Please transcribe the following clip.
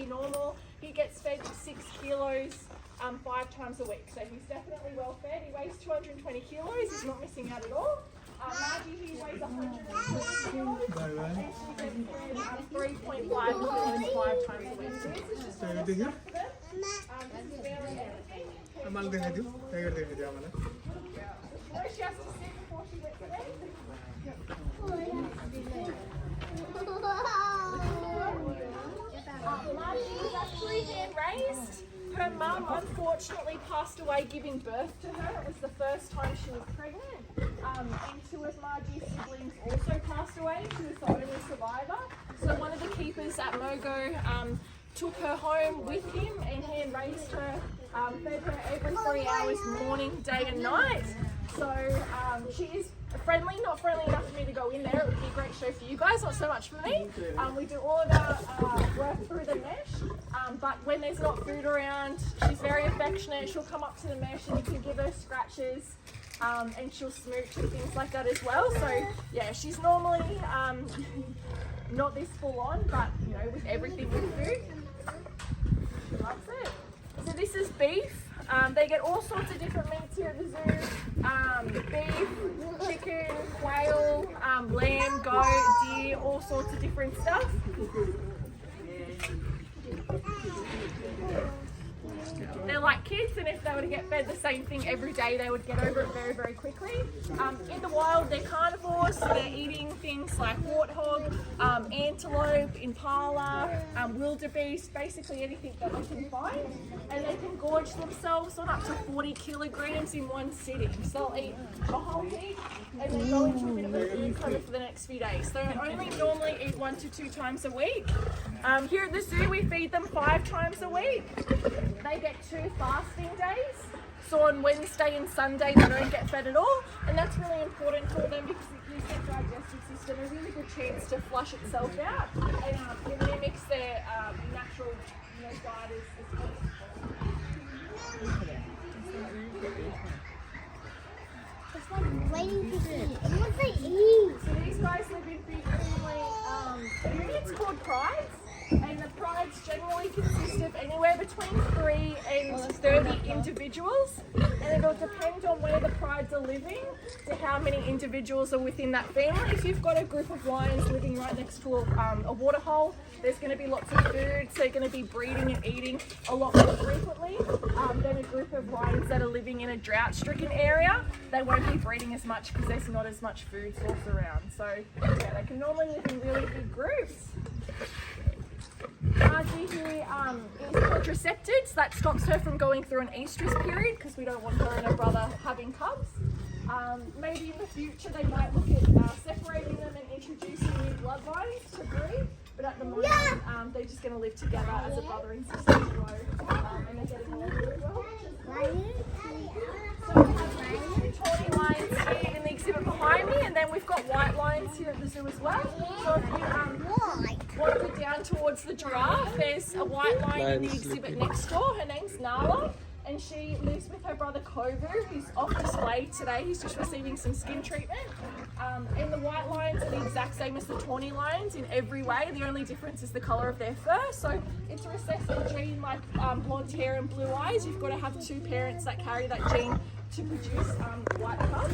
pretty normal. He gets fed 6 kilos 5 times a week, so he's definitely well fed. He weighs 220 kilos, he's not missing out at all. Margie, he weighs 120 kilos, and she gets fed 3.5 kilos 5 times a week. So this is just one of the stuff for them. This is barely anything. Where she has to sit before she gets fed. Margie is actually hand raised. Her mum unfortunately passed away giving birth to her. It was the first time she was pregnant. And 2 of Margie's siblings also passed away. She was the only survivor. So one of the keepers at Mogo took her home with him and hand raised her, fed her every 3 hours, morning, day and night. So she is friendly, not friendly enough for me to go in there. It would be a great show for you guys, not so much for me. We do all of our work through the mesh, but when there's not food around, she's very affectionate. She'll come up to the mesh and you can give her scratches, and she'll smooch and things like that as well. So yeah, she's normally not this full on, but you know, with everything with food, she loves it. So this is beef. They get all sorts of different meats here at the zoo. Beef, chicken, quail, lamb, goat, deer, all sorts of different stuff. They're like kids, and if they were to get fed the same thing every day, they would get over it very, very quickly. In the wild, they're carnivores, so they're eating things like warthog, antelope, impala, wildebeest, basically anything that they can find. And they can gorge themselves on up to 40 kilograms in one sitting. So they'll eat a whole heap and then go into a bit of a food coma for the next few days. So they only normally eat 1 to 2 times a week. Here at the zoo, we feed them 5 times a week. They get 2 fasting days. So on Wednesday and Sunday they don't get fed at all, and that's really important for them because it gives their digestive system a really good chance to flush itself out, and it mimics their natural diet as possible. It's like waiting to eat. What they eat? So these guys live in big family units called prides. And the prides generally consist of anywhere between 3 and 30 individuals, and it'll depend on where the prides are living to how many individuals are within that family. If you've got a group of lions living right next to a waterhole, there's going to be lots of food, so they're going to be breeding and eating a lot more frequently than a group of lions that are living in a drought-stricken area. They won't be breeding as much because there's not as much food source around. So yeah, they can normally live in really big groups. Margie here is contracepted, so that stops her from going through an estrus period because we don't want her and her brother having cubs. Maybe in the future they might look at separating them and introducing new bloodlines to breed, but at the moment they're just going to live together as a brother and sister duo, and they're getting along really well. So we have 2 tawny lions here in the exhibit behind me, and then we've got white lions here at the zoo as well. So if you want to go down towards the giraffe, there's a white lion in the exhibit next door. Her name's Nala, and she lives with her brother Kovu, who's off display today. He's just receiving some skin treatment. And the white lions are the exact same as the tawny lions in every way. The only difference is the colour of their fur. So it's a recessive gene like blonde hair and blue eyes. You've got to have 2 parents that carry that gene to produce white cubs.